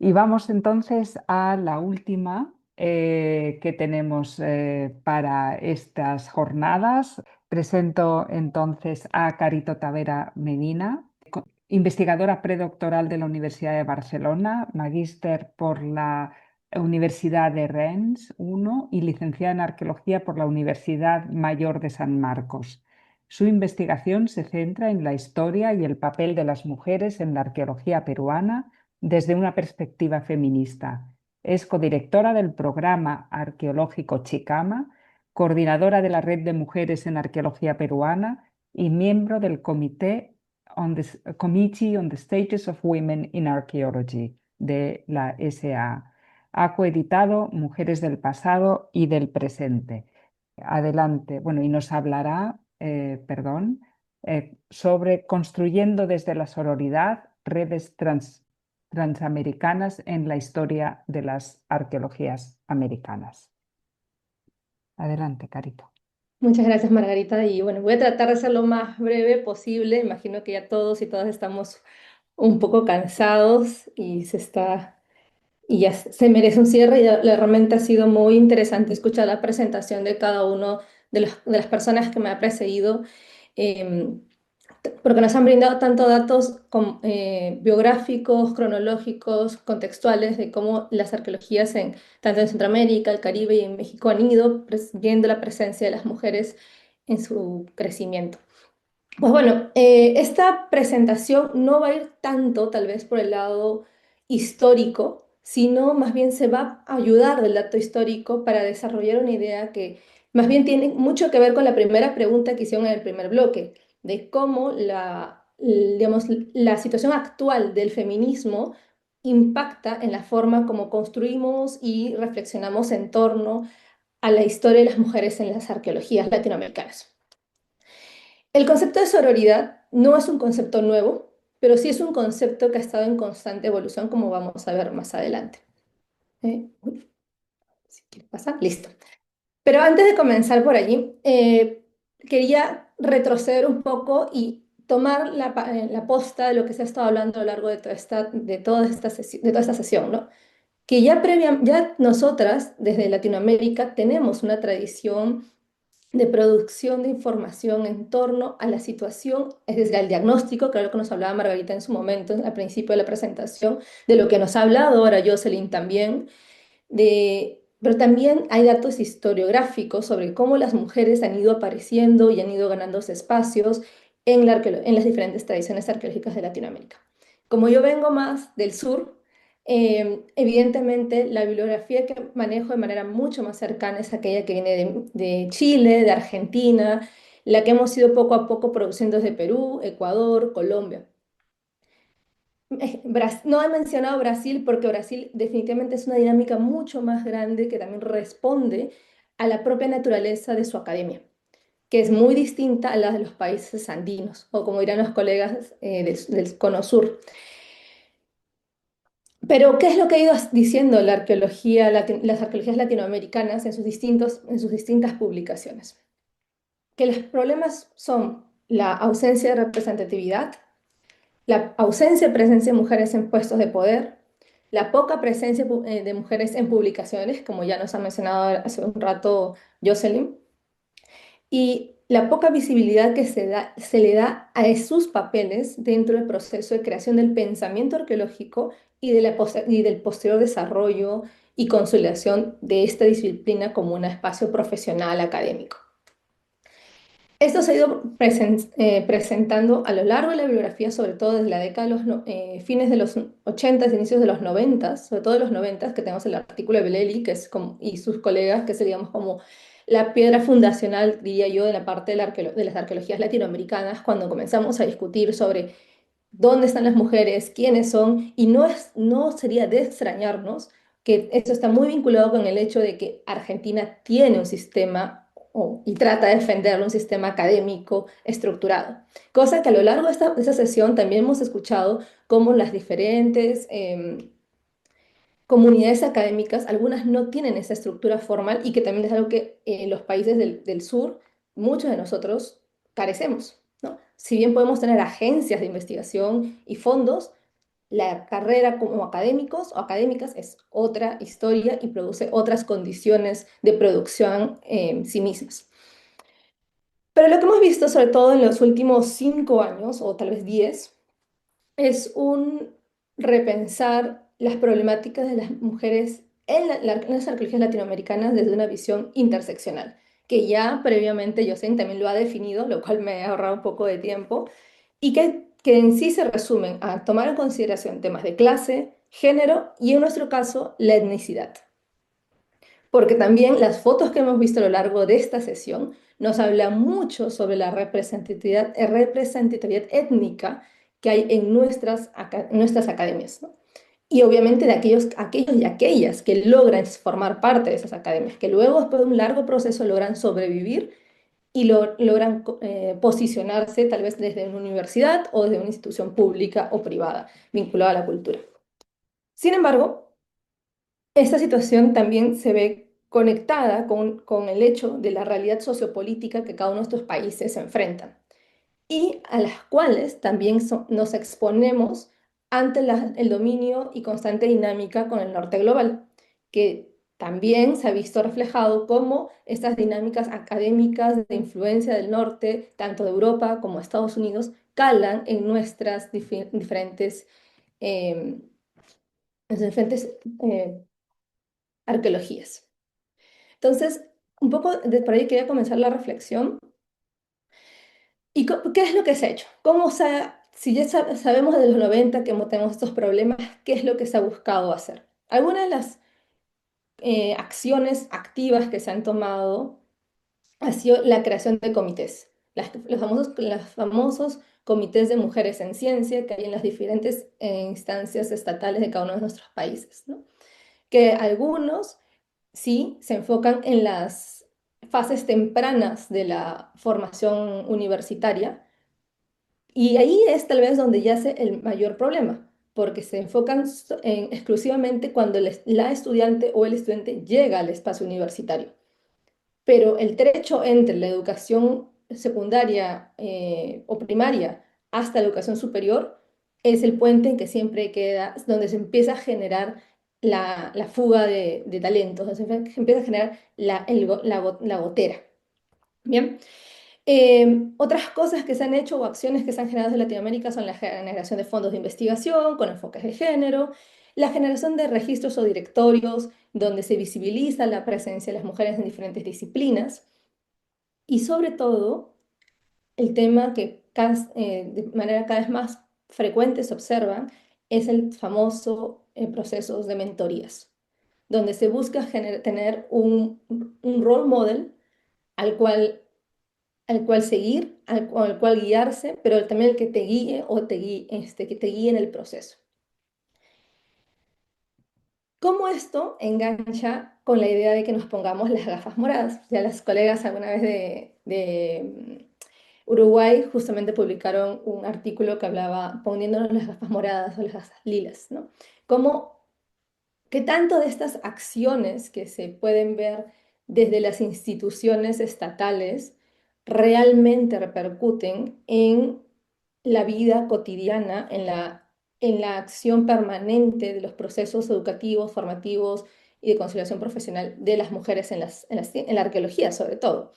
Y vamos entonces a la última que tenemos para estas jornadas. Presento entonces a Carito Tavera Medina, investigadora predoctoral de la Universidad de Barcelona, magíster por la Universidad de Rennes I y licenciada en Arqueología por la Universidad Mayor de San Marcos. Su investigación se centra en la historia y el papel de las mujeres en la arqueología peruana desde una perspectiva feminista. Es codirectora del programa arqueológico Chicama, coordinadora de la Red de Mujeres en Arqueología Peruana y miembro del Committee on the Status of Women in Archaeology de la SA. Ha coeditado Mujeres del pasado y del presente. Adelante. Bueno, y nos hablará, sobre construyendo desde la sororidad redes transamericanas en la historia de las arqueologías americanas. Adelante, Carito. Muchas gracias, Margarita. Y bueno, voy a tratar de ser lo más breve posible. Imagino que ya todos y todas estamos un poco cansados y ya se merece un cierre. Y realmente ha sido muy interesante escuchar la presentación de cada uno de las personas que me ha precedido. em, Porque nos han brindado tanto datos biográficos, cronológicos, contextuales de cómo las arqueologías tanto en Centroamérica, el Caribe y en México han ido viendo la presencia de las mujeres en su crecimiento. Pues bueno, esta presentación no va a ir tanto tal vez por el lado histórico, sino más bien se va a ayudar del dato histórico para desarrollar una idea que más bien tiene mucho que ver con la primera pregunta que hicieron en el primer bloque, de cómo digamos, la situación actual del feminismo impacta en la forma como construimos y reflexionamos en torno a la historia de las mujeres en las arqueologías latinoamericanas. El concepto de sororidad no es un concepto nuevo, pero sí es un concepto que ha estado en constante evolución, como vamos a ver más adelante. Uy, si quiere pasar, listo. Pero antes de comenzar por allí, quería retroceder un poco y tomar la posta de lo que se ha estado hablando a lo largo de toda esta sesión, ¿no? Que ya nosotras, desde Latinoamérica, tenemos una tradición de producción de información en torno a la situación, es decir, al diagnóstico, que era lo que nos hablaba Margarita en su momento, al principio de la presentación, de lo que nos ha hablado ahora Jocelyn también, pero también hay datos historiográficos sobre cómo las mujeres han ido apareciendo y han ido ganándose espacios en las diferentes tradiciones arqueológicas de Latinoamérica. Como yo vengo más del sur, evidentemente la bibliografía que manejo de manera mucho más cercana es aquella que viene de Chile, de Argentina, la que hemos ido poco a poco produciendo desde Perú, Ecuador, Colombia. No he mencionado Brasil porque Brasil definitivamente es una dinámica mucho más grande que también responde a la propia naturaleza de su academia, que es muy distinta a la de los países andinos, o como dirán los colegas del Cono Sur. Pero, ¿qué es lo que ha ido diciendo las arqueologías latinoamericanas en sus distintas publicaciones? Que los problemas son la ausencia de representatividad, la ausencia de presencia de mujeres en puestos de poder, la poca presencia de mujeres en publicaciones, como ya nos ha mencionado hace un rato Jocelyn, y la poca visibilidad que se le da a sus papeles dentro del proceso de creación del pensamiento arqueológico y del posterior desarrollo y consolidación de esta disciplina como un espacio profesional académico. Esto se ha ido presentando a lo largo de la bibliografía, sobre todo desde la década de fines de los 80, inicios de los 90, sobre todo de los 90, que tenemos el artículo de Belelli y sus colegas, que es, digamos, como la piedra fundacional, diría yo, de la parte de las arqueologías latinoamericanas, cuando comenzamos a discutir sobre dónde están las mujeres, quiénes son, y no sería de extrañarnos que esto está muy vinculado con el hecho de que Argentina tiene un sistema y trata de defenderlo, un sistema académico estructurado. Cosa que a lo largo de esta sesión también hemos escuchado cómo las diferentes comunidades académicas, algunas no tienen esa estructura formal y que también es algo que los países del sur, muchos de nosotros carecemos, ¿no? Si bien podemos tener agencias de investigación y fondos, La carrera como académicos o académicas es otra historia y produce otras condiciones de producción en sí mismas. Pero lo que hemos visto, sobre todo en los últimos 5 años o tal vez 10, es un repensar las problemáticas de las mujeres en las arqueologías latinoamericanas desde una visión interseccional, que ya previamente Yosen también lo ha definido, lo cual me ha ahorrado un poco de tiempo, y que en sí se resumen a tomar en consideración temas de clase, género y en nuestro caso la etnicidad. Porque también las fotos que hemos visto a lo largo de esta sesión nos hablan mucho sobre la representatividad étnica que hay en nuestras academias, ¿no? Y obviamente de aquellos y aquellas que logran formar parte de esas academias, que luego después de un largo proceso logran sobrevivir y logran posicionarse tal vez desde una universidad o desde una institución pública o privada vinculada a la cultura. Sin embargo, esta situación también se ve conectada con el hecho de la realidad sociopolítica que cada uno de estos países se enfrentan y a las cuales también nos exponemos ante el dominio y constante dinámica con el norte global, que también se ha visto reflejado como estas dinámicas académicas de influencia del norte, tanto de Europa como de Estados Unidos, calan en nuestras eh, diferentes arqueologías. Entonces, un poco por ahí quería comenzar la reflexión. ¿Y qué es lo que se ha hecho? Si ya sabemos de los 90 que tenemos estos problemas, ¿qué es lo que se ha buscado hacer? Algunas de las acciones activas que se han tomado ha sido la creación de comités, los famosos comités de mujeres en ciencia que hay en las diferentes instancias estatales de cada uno de nuestros países, ¿no? Que algunos sí se enfocan en las fases tempranas de la formación universitaria y ahí es tal vez donde yace el mayor problema, porque se enfocan exclusivamente cuando la estudiante o el estudiante llega al espacio universitario. Pero el trecho entre la educación secundaria o primaria hasta la educación superior es el puente en que siempre queda, donde se empieza a generar la fuga de talentos, donde se empieza a generar la gotera. Bien. Otras cosas que se han hecho o acciones que se han generado en Latinoamérica son la generación de fondos de investigación con enfoques de género, la generación de registros o directorios donde se visibiliza la presencia de las mujeres en diferentes disciplinas y sobre todo el tema que de manera cada vez más frecuente se observa es el famoso proceso de mentorías, donde se busca tener un role model al cual seguir, al cual guiarse, pero también el que te guíe o que te guíe en el proceso. ¿Cómo esto engancha con la idea de que nos pongamos las gafas moradas? Ya las colegas alguna vez de Uruguay justamente publicaron un artículo que hablaba poniéndonos las gafas moradas o las gafas lilas, ¿no? Cómo ¿Qué tanto de estas acciones que se pueden ver desde las instituciones estatales realmente repercuten en la vida cotidiana, en la acción permanente de los procesos educativos, formativos y de conciliación profesional de las mujeres en la arqueología, sobre todo?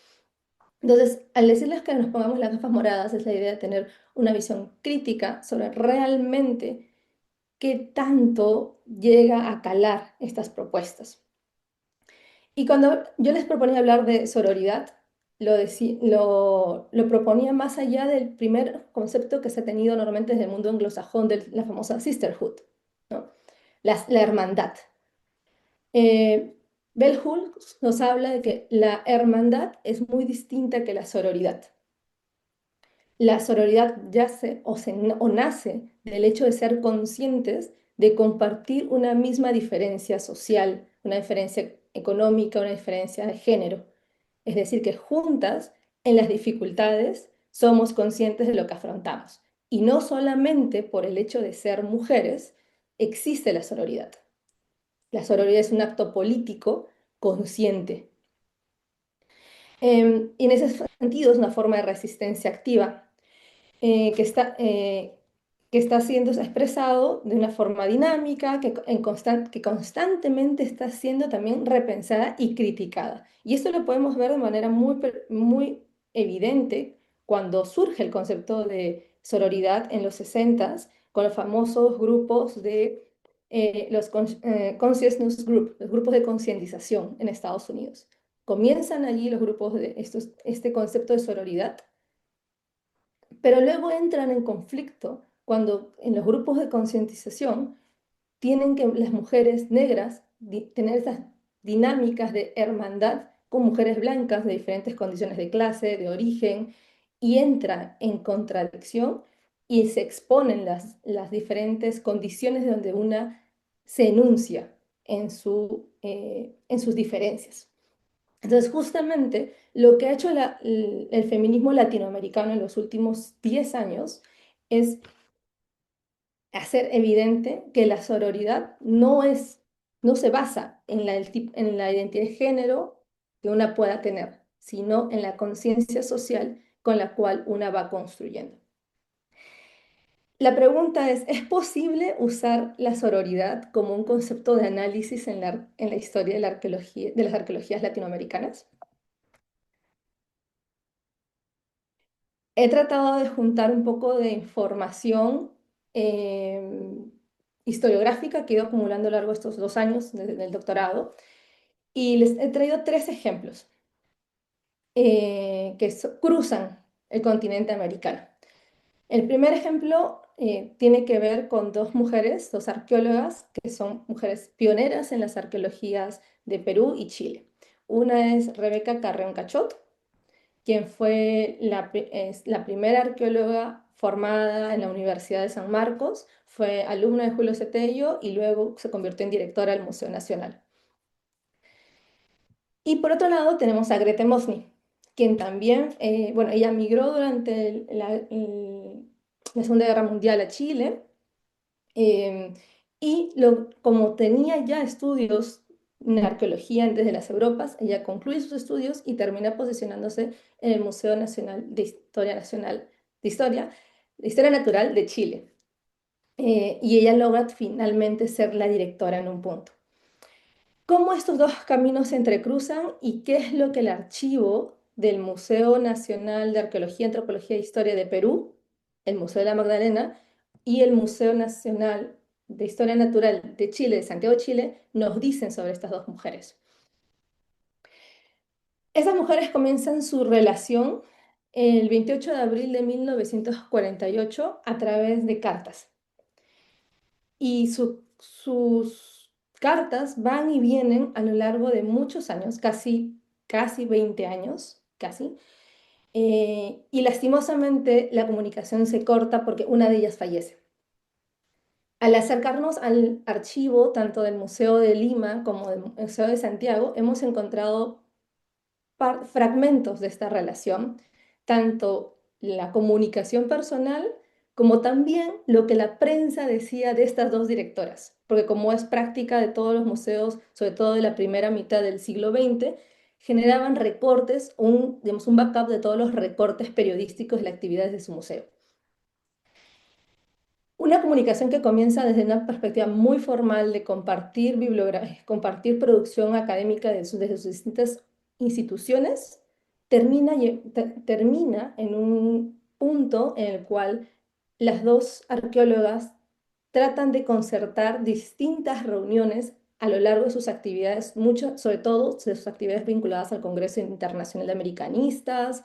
Entonces, al decirles que nos pongamos las gafas moradas, es la idea de tener una visión crítica sobre realmente qué tanto llega a calar estas propuestas. Y cuando yo les proponía hablar de sororidad, lo proponía más allá del primer concepto que se ha tenido normalmente desde el mundo anglosajón de la famosa sisterhood, ¿no? La hermandad. Bell Hooks nos habla de que la hermandad es muy distinta que la sororidad. La sororidad yace o nace del hecho de ser conscientes de compartir una misma diferencia social, una diferencia económica, una diferencia de género. Es decir, que juntas en las dificultades somos conscientes de lo que afrontamos. Y no solamente por el hecho de ser mujeres existe la sororidad. La sororidad es un acto político consciente. Y en ese sentido es una forma de resistencia activa que que está siendo expresado de una forma dinámica, que constantemente está siendo también repensada y criticada. Y esto lo podemos ver de manera muy evidente cuando surge el concepto de sororidad en los 60 con los famosos grupos de Consciousness Group, los grupos de concientización en Estados Unidos. Comienzan allí los grupos de este concepto de sororidad, pero luego entran en conflicto cuando en los grupos de concientización tienen que las mujeres negras tener esas dinámicas de hermandad con mujeres blancas de diferentes condiciones de clase, de origen, y entra en contradicción y se exponen las diferentes condiciones donde una se enuncia en sus diferencias. Entonces, justamente lo que ha hecho el feminismo latinoamericano en los últimos 10 años es hacer evidente que la sororidad no se basa en en la identidad de género que una pueda tener, sino en la conciencia social con la cual una va construyendo. La pregunta ¿es posible usar la sororidad como un concepto de análisis en la historia de de las arqueologías latinoamericanas? He tratado de juntar un poco de información eh, historiográfica que he ido acumulando a lo largo de estos 2 años del doctorado y les he traído 3 ejemplos cruzan el continente americano. El primer ejemplo tiene que ver con dos mujeres, dos arqueólogas, que son mujeres pioneras en las arqueologías de Perú y Chile. Una es Rebeca Carreón Cachot, quien fue es la primera arqueóloga formada en la Universidad de San Marcos, fue alumna de Julio Cetello y luego se convirtió en directora del Museo Nacional. Y por otro lado tenemos a Grete Mosny, quien también, bueno, ella migró durante la Segunda Guerra Mundial a Chile, eh, y como tenía ya estudios en arqueología desde las Europas, ella concluye sus estudios y termina posicionándose en el Museo Nacional de Historia Natural de Chile. Y ella logra finalmente ser la directora en un punto. ¿Cómo estos dos caminos se entrecruzan y qué es lo que el archivo del Museo Nacional de Arqueología, Antropología e Historia de Perú, el Museo de la Magdalena y el Museo Nacional de Historia Natural de Chile, de Santiago de Chile, nos dicen sobre estas dos mujeres? Esas mujeres comienzan su relación el 28 de abril de 1948 a través de cartas. Y sus cartas van y vienen a lo largo de muchos años, casi 20 años, casi. Y lastimosamente la comunicación se corta porque una de ellas fallece. Al acercarnos al archivo, tanto del Museo de Lima como del Museo de Santiago, hemos encontrado fragmentos de esta relación, tanto la comunicación personal como también lo que la prensa decía de estas dos directoras, porque como es práctica de todos los museos, sobre todo de la primera mitad del siglo XX, generaban recortes, digamos, un backup de todos los recortes periodísticos de las actividades de su museo. Una comunicación que comienza desde una perspectiva muy formal de compartir compartir producción académica desde sus distintas instituciones, termina en un punto en el cual las dos arqueólogas tratan de concertar distintas reuniones a lo largo de sus actividades, sobre todo de sus actividades vinculadas al Congreso Internacional de Americanistas,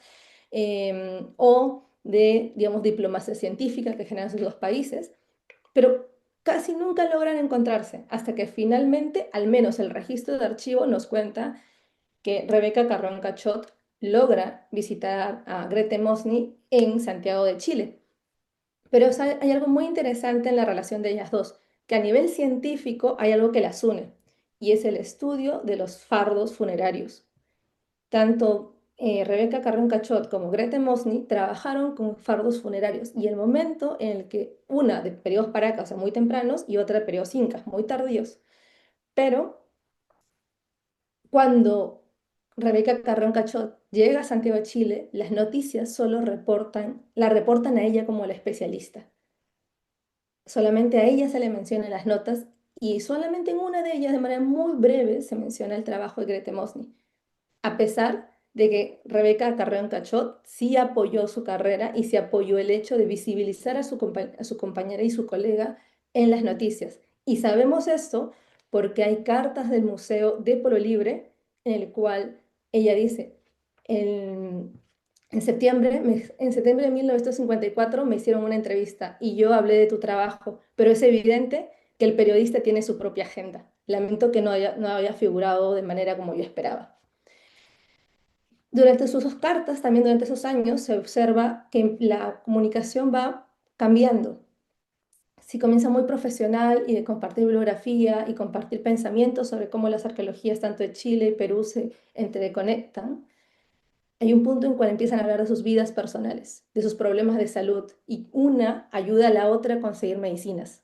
o de, digamos, diplomacia científica que generan sus dos países, pero casi nunca logran encontrarse, hasta que finalmente, al menos el registro de archivo nos cuenta que Rebeca Carrón Cachot logra visitar a Grete Mosny en Santiago de Chile. Pero hay algo muy interesante en la relación de ellas dos, que a nivel científico hay algo que las une, y es el estudio de los fardos funerarios. Tanto Rebeca Carrión Cachot como Grete Mosny trabajaron con fardos funerarios y el momento en el que una de periodos para acá, o sea, muy tempranos, y otra de periodos incas, muy tardíos. Pero cuando Rebeca Carrión Cachot llega a Santiago de Chile, las noticias solo la reportan a ella como la especialista. solamente a ella se le menciona en las notas y solamente en una de ellas, de manera muy breve, se menciona el trabajo de Grete Mosny, a pesar de que Rebeca Carreón Cachot sí apoyó su carrera y se apoyó el hecho de visibilizar a su compañera y su colega en las noticias. Y sabemos esto porque hay cartas del Museo de Polo Libre en el cual ella dice, en, en septiembre de 1954 me hicieron una entrevista y yo hablé de tu trabajo, pero es evidente que el periodista tiene su propia agenda. Lamento que no haya figurado de manera como yo esperaba. Durante sus cartas, también durante esos años, se observa que la comunicación va cambiando. Si comienza muy profesional y de compartir bibliografía y compartir pensamientos sobre cómo las arqueologías tanto de Chile y Perú se entreconectan, hay un punto en cual empiezan a hablar de sus vidas personales, de sus problemas de salud, y una ayuda a la otra a conseguir medicinas.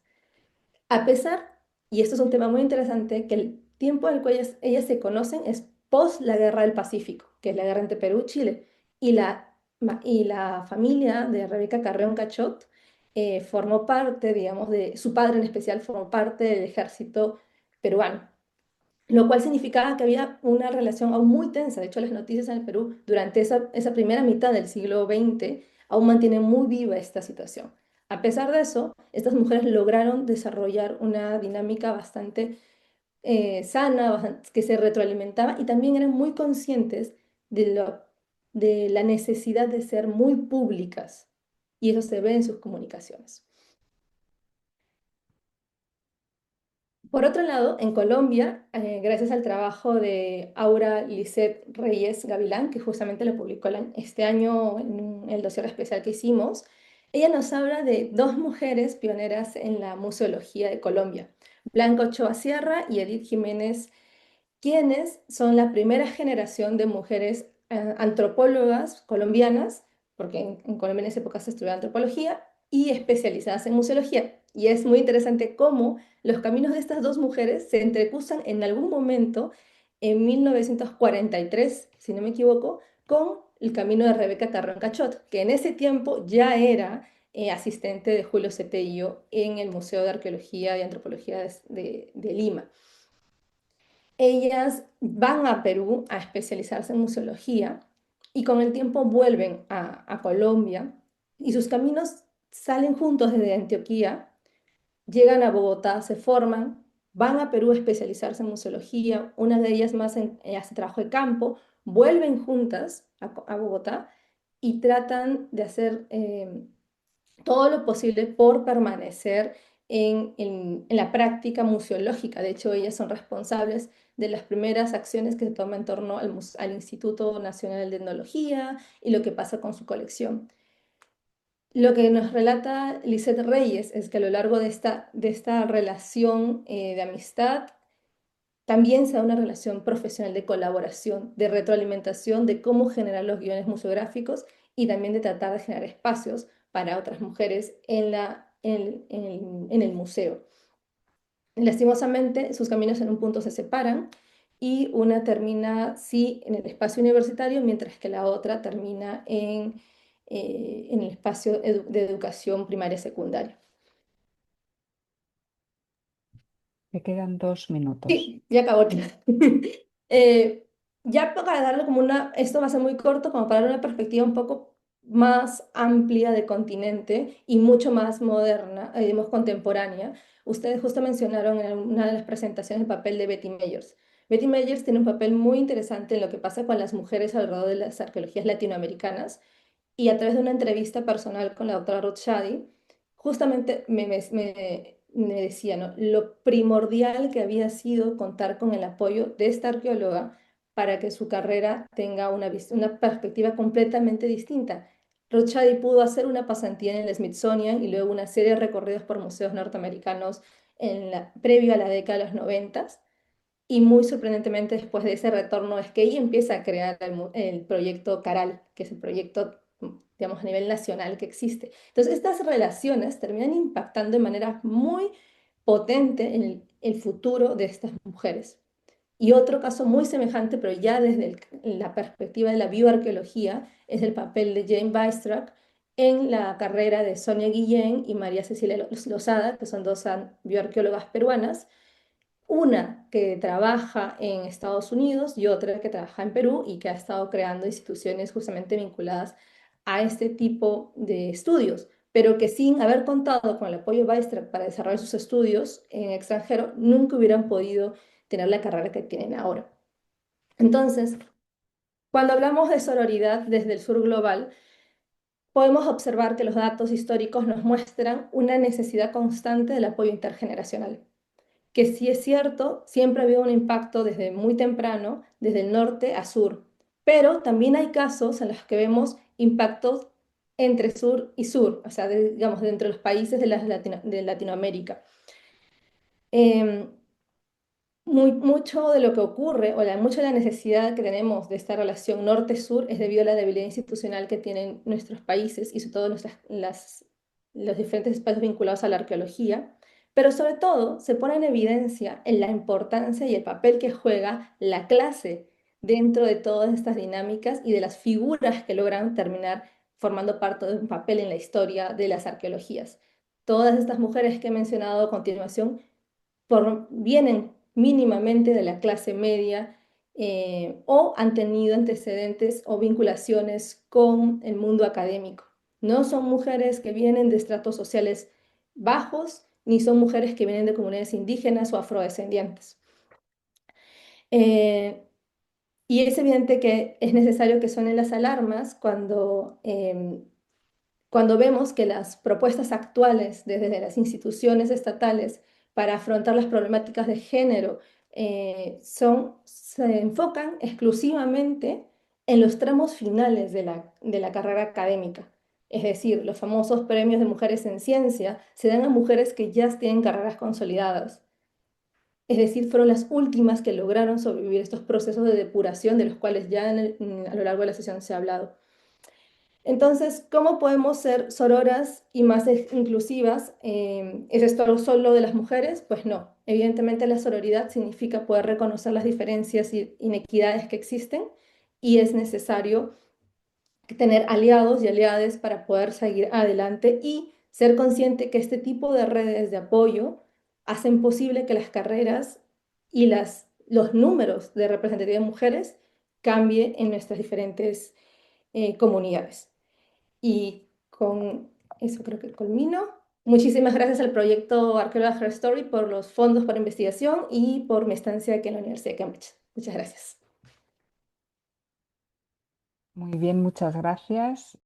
A pesar, y esto es un tema muy interesante, que el tiempo en el cual ellas se conocen es post la Guerra del Pacífico, que es la guerra entre Perú y Chile, y la familia de Rebeca Carreón Cachot formó parte, digamos, su padre en especial formó parte del ejército peruano, lo cual significaba que había una relación aún muy tensa. De hecho, las noticias en el Perú durante esa primera mitad del siglo XX aún mantienen muy viva esta situación. A pesar de eso, estas mujeres lograron desarrollar una dinámica bastante sana, que se retroalimentaba y también eran muy conscientes de la necesidad de ser muy públicas. Y eso se ve en sus comunicaciones. Por otro lado, en Colombia, gracias al trabajo de Aura Lisset Reyes Gavilán, que justamente lo publicó este año en el dossier especial que hicimos, ella nos habla de dos mujeres pioneras en la museología de Colombia, Blanca Ochoa Sierra y Edith Jiménez, quienes son la primera generación de mujeres antropólogas colombianas, porque en Colombia en esa época se estudiaba antropología, y especializadas en museología. Y es muy interesante cómo los caminos de estas dos mujeres se entrecruzan en algún momento en 1943, si no me equivoco, con el camino de Rebeca Carrón Cachot, que en ese tiempo ya era asistente de Julio Cetello en el Museo de Arqueología y Antropología de Lima. Ellas van a Perú a especializarse en museología y con el tiempo vuelven a Colombia y sus caminos salen juntos desde Antioquía, llegan a Bogotá, se forman, van a Perú a especializarse en museología, una de ellas más hace trabajo de campo, vuelven juntas a Bogotá y tratan de hacer todo lo posible por permanecer en la práctica museológica. De hecho, ellas son responsables de las primeras acciones que se toman en torno al Instituto Nacional de Etnología y lo que pasa con su colección. Lo que nos relata Lisette Reyes es que a lo largo de esta relación de amistad, también se da una relación profesional de colaboración, de retroalimentación, de cómo generar los guiones museográficos y también de tratar de generar espacios para otras mujeres en el museo. Lastimosamente, sus caminos en un punto se separan y una termina, sí, en el espacio universitario, mientras que la otra termina en el espacio de educación primaria y secundaria. Te quedan 2 minutos. Sí, ya acabó. Ya para darle como esto va a ser muy corto, como para darle una perspectiva un poco más amplia de continente y mucho más moderna, digamos, contemporánea. Ustedes justo mencionaron en una de las presentaciones el papel de Betty Meyers. Betty Meyers tiene un papel muy interesante en lo que pasa con las mujeres alrededor de las arqueologías latinoamericanas y a través de una entrevista personal con la doctora Ruth Shady, justamente me decía, ¿no?, lo primordial que había sido contar con el apoyo de esta arqueóloga para que su carrera tenga una perspectiva completamente distinta. Ruth Shady pudo hacer una pasantía en el Smithsonian y luego una serie de recorridos por museos norteamericanos previo a la década de los 90. Y muy sorprendentemente después de ese retorno es que ella empieza a crear el proyecto Caral, que es el proyecto, digamos, a nivel nacional que existe. Entonces, estas relaciones terminan impactando de manera muy potente en el futuro de estas mujeres. Y otro caso muy semejante, pero ya desde la perspectiva de la bioarqueología, es el papel de Jane Weistrack en la carrera de Sonia Guillén y María Cecilia Lozada, que son dos bioarqueólogas peruanas, una que trabaja en Estados Unidos y otra que trabaja en Perú y que ha estado creando instituciones justamente vinculadas a este tipo de estudios, pero que sin haber contado con el apoyo Weizsäcker para desarrollar sus estudios en extranjero, nunca hubieran podido tener la carrera que tienen ahora. Entonces, cuando hablamos de sororidad desde el sur global, podemos observar que los datos históricos nos muestran una necesidad constante del apoyo intergeneracional, que sí es cierto, siempre ha habido un impacto desde muy temprano, desde el norte a sur, pero también hay casos en los que vemos impactos entre sur y sur, o sea, digamos, dentro de los países de Latinoamérica. Eh, mucho de lo que ocurre, mucha de la necesidad que tenemos de esta relación norte-sur es debido a la debilidad institucional que tienen nuestros países y sobre todo los diferentes espacios vinculados a la arqueología, pero sobre todo se pone en evidencia en la importancia y el papel que juega la clase dentro de todas estas dinámicas y de las figuras que logran terminar formando parte de un papel en la historia de las arqueologías. Todas estas mujeres que he mencionado a continuación vienen mínimamente de la clase media o han tenido antecedentes o vinculaciones con el mundo académico. No son mujeres que vienen de estratos sociales bajos, ni son mujeres que vienen de comunidades indígenas o afrodescendientes. Eh, y es evidente que es necesario que suenen las alarmas cuando vemos que las propuestas actuales desde las instituciones estatales para afrontar las problemáticas de género se enfocan exclusivamente en los tramos finales de la carrera académica. Es decir, los famosos premios de mujeres en ciencia se dan a mujeres que ya tienen carreras consolidadas. Es decir, fueron las últimas que lograron sobrevivir estos procesos de depuración de los cuales ya a lo largo de la sesión se ha hablado. Entonces, ¿cómo podemos ser sororas y más inclusivas? ¿Es esto solo de las mujeres? Pues no. Evidentemente la sororidad significa poder reconocer las diferencias y inequidades que existen y es necesario tener aliados y aliadas para poder seguir adelante y ser consciente que este tipo de redes de apoyo hacen posible que las carreras y los números de representatividad de mujeres cambien en nuestras diferentes comunidades. Y con eso creo que culmino. Muchísimas gracias al proyecto Arqueóloga Her Story por los fondos para investigación y por mi estancia aquí en la Universidad de Cambridge. Muchas gracias. Muy bien, muchas gracias.